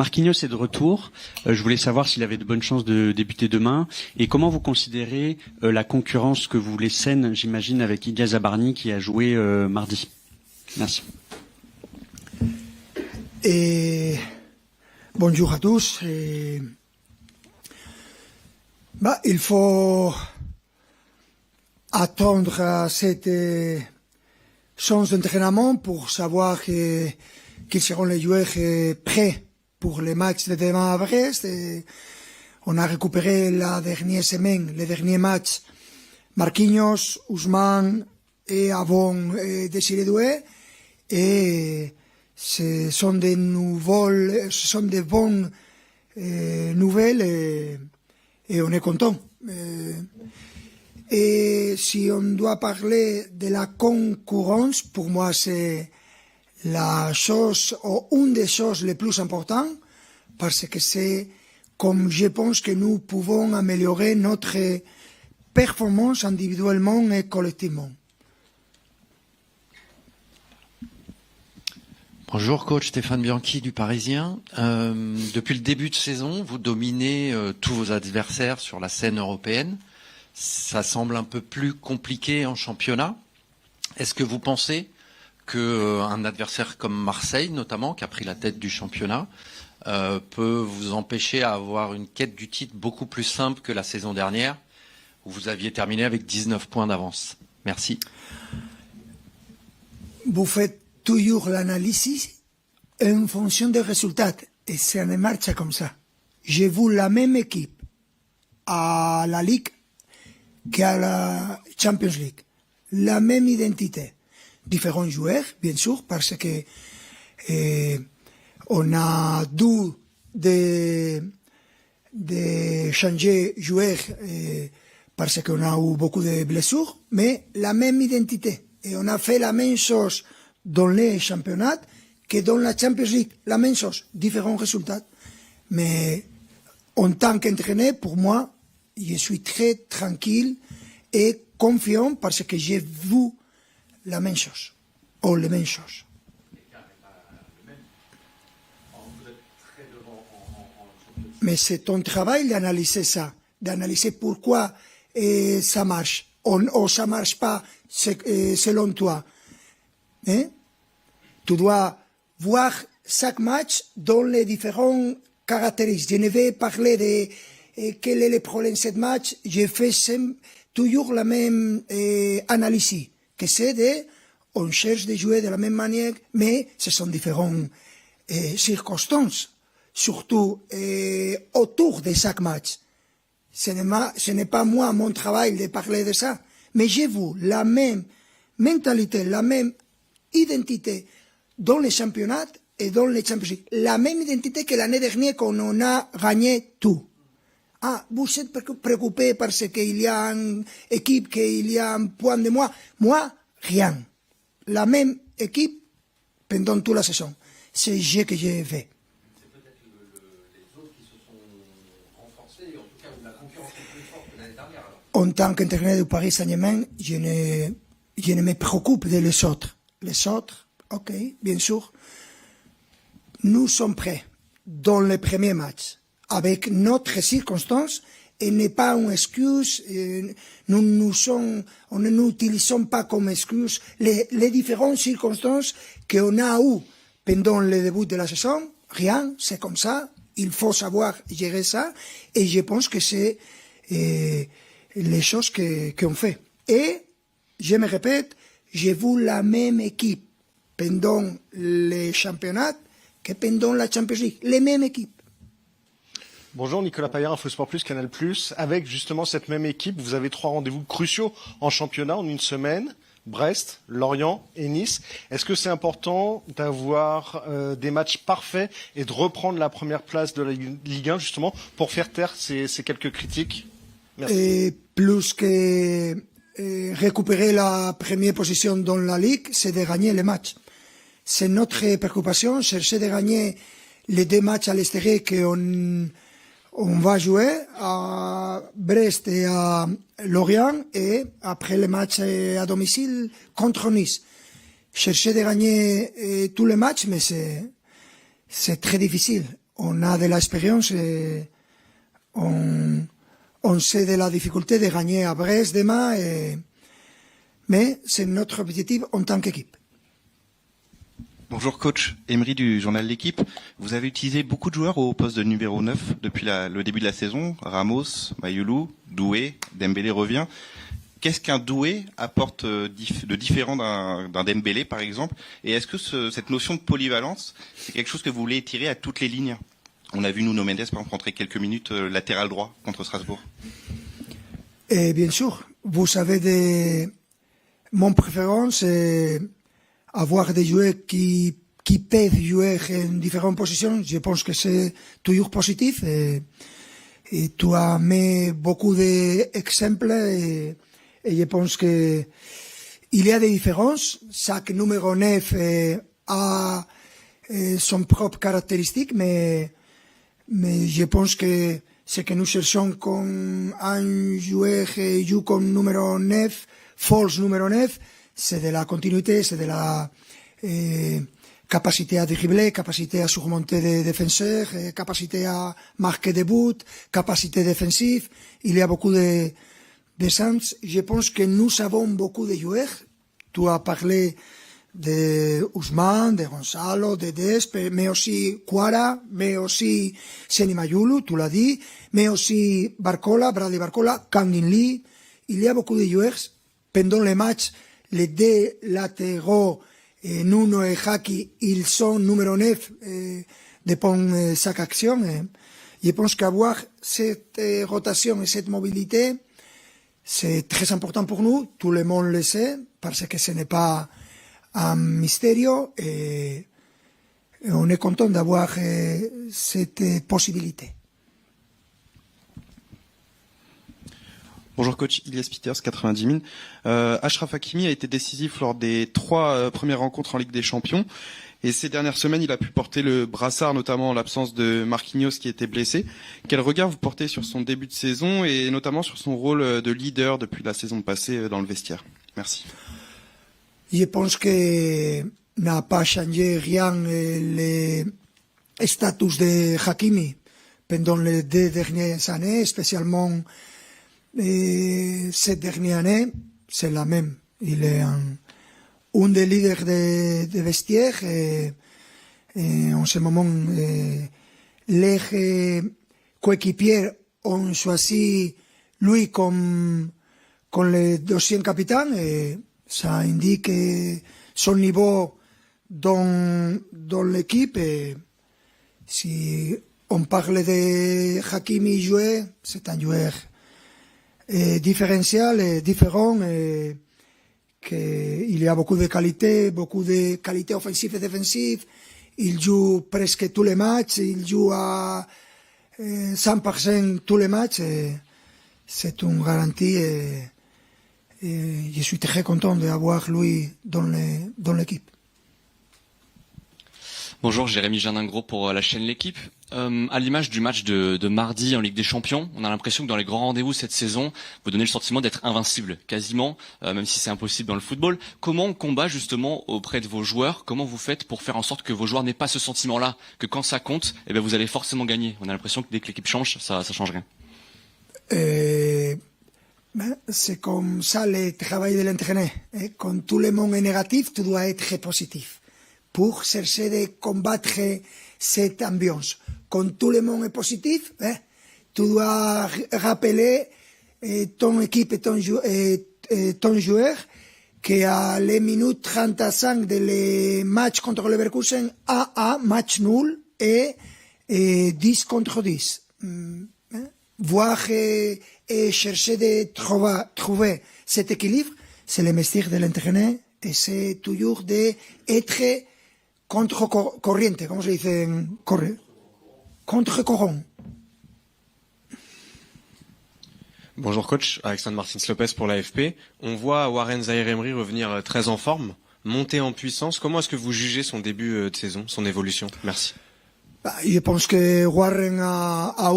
Marquinhos est de retour. Je voulais savoir s'il avait de bonnes chances de débuter demain. Et comment vous considérez la concurrence que vous les scènes, j'imagine, avec Ilya Zabarny qui a joué mardi. Merci. Bonjour à tous. Il faut attendre cette séance d'entraînement pour savoir qu'ils seront les joueurs prêts pour les matchs de demain à Brest. On a récupéré la dernière semaine, les derniers matchs, Marquinhos, Ousmane et avant Désiré Doué. Et ce sont des bonnes nouvelles et on est content. Et si on doit parler de la concurrence, pour moi c'est la chose ou une des choses les plus importantes parce que c'est comme je pense que nous pouvons améliorer notre performance individuellement et collectivement. Bonjour coach, Stéphane Bianchi du Parisien. Depuis le début de saison, vous dominez tous vos adversaires sur la scène européenne. Ça semble un peu plus compliqué en championnat. Est-ce que vous pensez qu'un adversaire comme Marseille, notamment, qui a pris la tête du championnat, peut vous empêcher à avoir une quête du titre beaucoup plus simple que la saison dernière, où vous aviez terminé avec 19 points d'avance? Merci. Vous faites toujours l'analyse en fonction des résultats. Et ça ne marche comme ça. J'ai vu la même équipe à la Ligue qu'à la Champions League. La même identité. Différents joueurs, bien sûr, parce que on a dû de changer joueurs parce qu'on a eu beaucoup de blessures, mais la même identité. Et on a fait la même chose dans les championnats que dans la Champions League. La même chose, différents résultats. Mais en tant qu'entraîneur, pour moi, je suis très tranquille et confiant parce que j'ai vu la même chose, ou les mêmes choses. Mais c'est ton travail d'analyser ça, d'analyser pourquoi ça marche, ou ça ne marche pas selon toi. Tu dois voir chaque match dans les différentes caractéristiques. Je ne vais parler de quel est le problème de ce match, je fais toujours la même analyse. Que c'est on cherche de jouer de la même manière, mais ce sont différentes circonstances, surtout autour de chaque match. Ce n'est pas moi mon travail de parler de ça, mais j'ai vu la même mentalité, la même identité dans les championnats et dans les Champions League. La même identité que l'année dernière quand on a gagné tout. Ah, vous êtes préoccupé parce qu'il y a une équipe, qu'il y a un point de moi. Moi, rien. La même équipe pendant toute la saison. C'est ce que j'ai fait. C'est peut-être les autres qui se sont renforcés, en tout cas où la concurrence est plus forte que l'année dernière. Alors. En tant qu'entraîneur du Paris Saint-Germain, je ne me préoccupe de les autres. Les autres, ok, bien sûr. Nous sommes prêts dans les premiers matchs. Avec notre circonstance, et n'est pas une excuse, nous ne n'utilisons pas comme excuse les différentes circonstances qu'on a eues pendant le début de la saison. Rien, c'est comme ça, il faut savoir gérer ça, et je pense que c'est les choses qu'on fait. Et, je me répète, j'ai vu la même équipe pendant les championnats que pendant la Champions League, les mêmes équipes. Bonjour, Nicolas Paillard, InfoSport Plus, Canal+. Avec justement cette même équipe, vous avez 3 rendez-vous cruciaux en championnat en une semaine. Brest, Lorient et Nice. Est-ce que c'est important d'avoir des matchs parfaits et de reprendre la première place de la Ligue 1 justement pour faire taire ces quelques critiques? Merci. Et plus que récupérer la première position dans la Ligue, c'est de gagner les matchs. C'est notre préoccupation, chercher de gagner les 2 matchs à l'extérieur qu'on va jouer à Brest et à Lorient et après le match à domicile contre Nice. Chercher de gagner tous les matchs, mais c'est très difficile. on a de l'expérience et on sait de la difficulté de gagner à Brest demain, mais c'est notre objectif en tant qu'équipe. Bonjour coach, Emery du journal L'Équipe. Vous avez utilisé beaucoup de joueurs au poste de numéro 9 depuis le début de la saison. Ramos, Mayoulou, Doué, Dembélé revient. Qu'est-ce qu'un Doué apporte de différent d'un Dembélé par exemple? Et est-ce que cette notion de polyvalence, c'est quelque chose que vous voulez étirer à toutes les lignes? On a vu Nuno Mendes par exemple rentrer quelques minutes latéral droit contre Strasbourg. Et bien sûr, vous savez, mon préférence, c'est avoir des joueurs qui peuvent jouer en différentes positions. Je pense que c'est toujours positif. Et tu as mis beaucoup d'exemples et je pense que il y a des différences. Chaque numéro 9 a son propre caractéristique, mais je pense que ce que nous cherchons comme un joueur qui joue comme numéro 9, false numéro 9, c'est de la continuité, c'est de la capacité à dribbler, capacité à surmonter des défenseurs, capacité à marquer des buts, capacité défensive. Il y a beaucoup de sens. Je pense que nous avons beaucoup de joueurs. Tu as parlé de Ousmane, de Gonzalo, de Desp, mais aussi Cuara, mais aussi Seny Mayoulou, tu l'as dit, mais aussi Bradley Barcola, Kang-in Lee. Il y a beaucoup de joueurs. Pendant les matchs, les deux latéraux, Nuno et Haki, ils sont numéro 9 depuis chaque action. Je pense qu'avoir cette rotation et cette mobilité, c'est très important pour nous. Tout le monde le sait, parce que ce n'est pas un mystère et on est content d'avoir cette possibilité. Bonjour coach, Ilias Peters, 90 000. Achraf Hakimi a été décisif lors des 3 premières rencontres en Ligue des Champions. Et ces dernières semaines, il a pu porter le brassard, notamment en l'absence de Marquinhos qui était blessé. Quel regard vous portez sur son début de saison et notamment sur son rôle de leader depuis la saison passée dans le vestiaire? Merci. Je pense que n'a pas changé rien le statut de Hakimi pendant les 2 dernières années, spécialement cette dernière année, c'est la même. Il est un des leaders de vestiaire et en ce moment, les coéquipiers ont choisi lui comme le 2e capitaine et ça indique son niveau dans l'équipe. Et si on parle de Hakimi jouer, c'est un joueur différentiel, différent, qu'il y a beaucoup de qualités offensives et défensives. Il joue presque tous les matchs, il joue à 100% tous les matchs. C'est une garantie et je suis très content d'avoir lui dans l'équipe. Bonjour, Jérémy Jardin-Gros pour la chaîne L'Équipe. À l'image du match de mardi en Ligue des Champions, on a l'impression que dans les grands rendez-vous cette saison, vous donnez le sentiment d'être invincible, quasiment, même si c'est impossible dans le football. Comment on combat justement auprès de vos joueurs? Comment vous faites pour faire en sorte que vos joueurs n'aient pas ce sentiment-là, que quand ça compte, eh bien vous allez forcément gagner? On a l'impression que dès que l'équipe change, ça change rien. C'est comme ça le travail de l'entraîneur. Quand tout le monde est négatif, tu dois être positif pour chercher de combattre cette ambiance. Quand tout le monde est positif, tu dois rappeler ton équipe et ton joueur qu'à les minutes 35 de le match contre le Leverkusen, à match nul et 10 contre 10. Voir et chercher de trouver cet équilibre, c'est le métier de l'entraîneur et c'est toujours d'être contre-corriente, comment se dice contre-courant. Bonjour coach, Alexandre Martins-Lopez pour l'AFP. On voit Warren Zaïre-Emery revenir très en forme, monter en puissance. Comment est-ce que vous jugez son début de saison, son évolution? Merci. Je pense que Warren a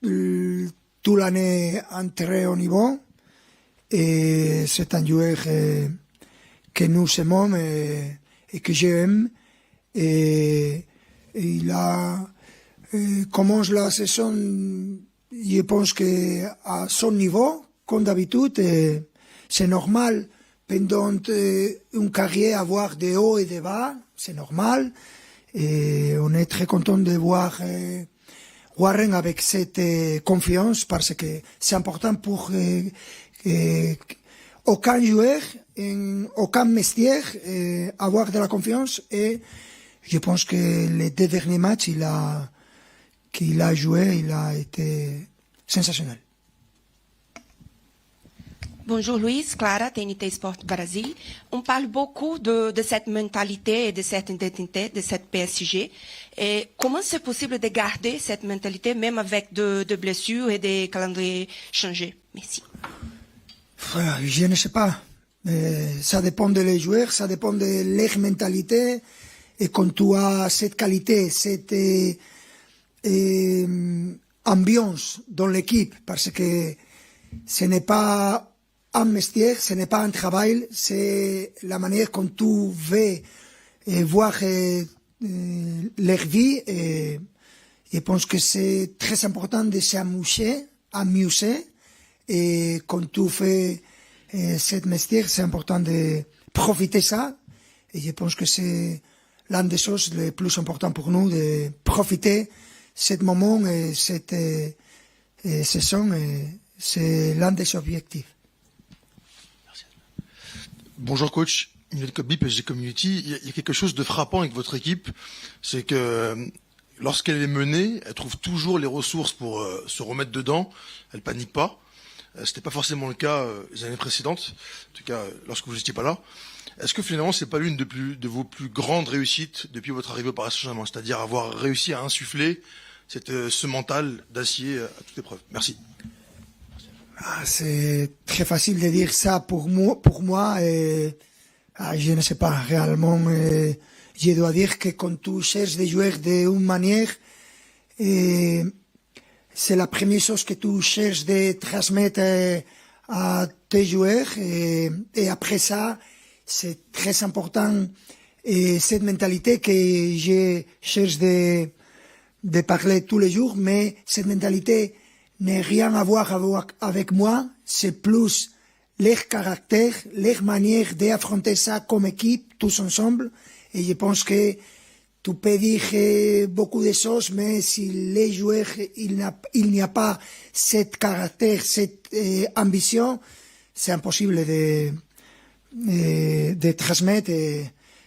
eu toute l'année un très haut niveau et c'est un joueur que nous aimons et que j'aime et il a commence la saison, je pense que à son niveau, comme d'habitude, c'est normal pendant une carrière avoir des hauts et des bas, c'est normal. Et on est très content de voir Warren avec cette confiance parce que c'est important pour aucun joueur, en aucun métier, avoir de la confiance. Et je pense que les 2 derniers matchs qu'il a joué, il a été sensationnel. Bonjour Luis, Clara, TNT Sport Brasil. On parle beaucoup de cette mentalité et de cette identité de cette PSG. Et comment c'est possible de garder cette mentalité même avec de blessures et des calendriers changés? Merci. Je ne sais pas. Ça dépend des joueurs, ça dépend de leur mentalité. Et quand tu as cette qualité, cette ambiance dans l'équipe, parce que ce n'est pas un métier, ce n'est pas un travail, c'est la manière dont tu veux voir leur vie. Et je pense que c'est très important de s'amuser. Et quand tu fais cette métier, c'est important de profiter de ça. Et je pense que c'est l'une des choses les plus importantes pour nous, de profiter de ce moment et cette saison. C'est l'un des objectifs. Bonjour coach, Emile Kobi, PSG Community. Il y a quelque chose de frappant avec votre équipe, c'est que lorsqu'elle est menée, elle trouve toujours les ressources pour se remettre dedans, elle panique pas. C'était pas forcément le cas les années précédentes, en tout cas lorsque vous n'étiez pas là. Est-ce que finalement c'est pas l'une de vos plus grandes réussites depuis votre arrivée au Paris Saint-Germain, c'est-à-dire avoir réussi à insuffler ce mental d'acier à toute épreuve? Merci. C'est très facile de dire ça pour moi. Je ne sais pas réellement. Je dois dire que quand tu cherches des joueurs d'une manière, c'est la première chose que tu cherches de transmettre à tes joueurs. Et après ça, c'est très important cette mentalité que je cherche de parler tous les jours. Mais cette mentalité n'a rien à voir avec moi, c'est plus leur caractère, leur manière d'affronter ça comme équipe, tous ensemble. Et je pense que tu peux dire beaucoup de choses, mais si les joueurs, il n'y a pas cet caractère, cette ambition, c'est impossible de transmettre.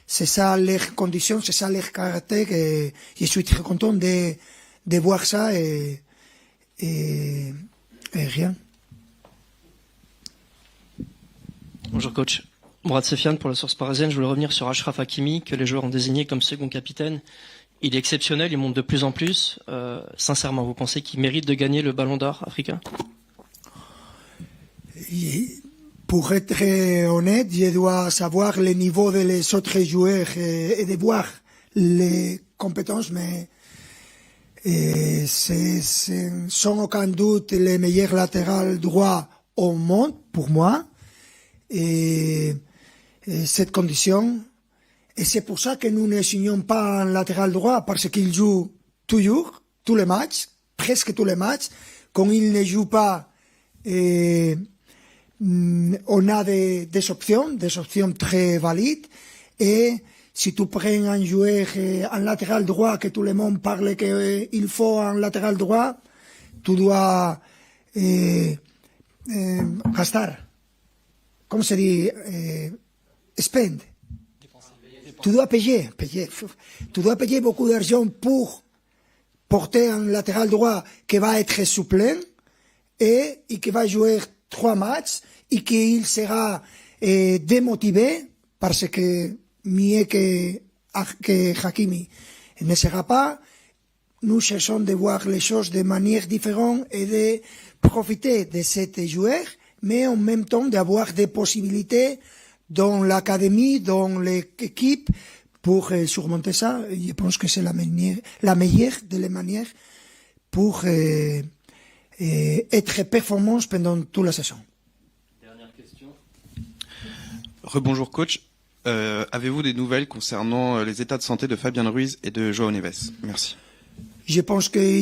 C'est ça leurs conditions, c'est ça leur caractère. Et je suis très content de voir ça. Et rien. Bonjour coach. Mourad Sefiane pour la Source Parisienne. Je voulais revenir sur Achraf Hakimi, que les joueurs ont désigné comme second capitaine. Il est exceptionnel, il monte de plus en plus. Sincèrement, vous pensez qu'il mérite de gagner le Ballon d'Or africain? Pour être honnête, je dois savoir le niveau des autres joueurs et de voir les compétences, mais sans aucun doute le meilleur latéral droit au monde pour moi. Et cette condition, et c'est pour ça que nous ne signons pas un latéral droit, parce qu'il joue toujours, tous les matchs, presque tous les matchs. Quand il ne joue pas, on a des options très valides. Et si tu prends un joueur, un latéral droit, que tout le monde parle qu'il faut un latéral droit, tu dois gastar. Comment se dit spend. Tu dois payer. Tu dois payer beaucoup d'argent pour porter un latéral droit qui va être suppléant et qui va jouer 3 matchs et qu'il sera démotivé parce que mieux que Hakimi ne sera pas. Nous cherchons de voir les choses de manière différente et de profiter de cet joueur, mais en même temps d'avoir des possibilités dans l'académie, dans l'équipe, pour surmonter ça. Je pense que c'est la meilleure des manières pour être performant pendant toute la saison. Dernière question. Rebonjour coach. Avez-vous des nouvelles concernant les états de santé de Fabien Ruiz et de João Neves? Merci. Je pense que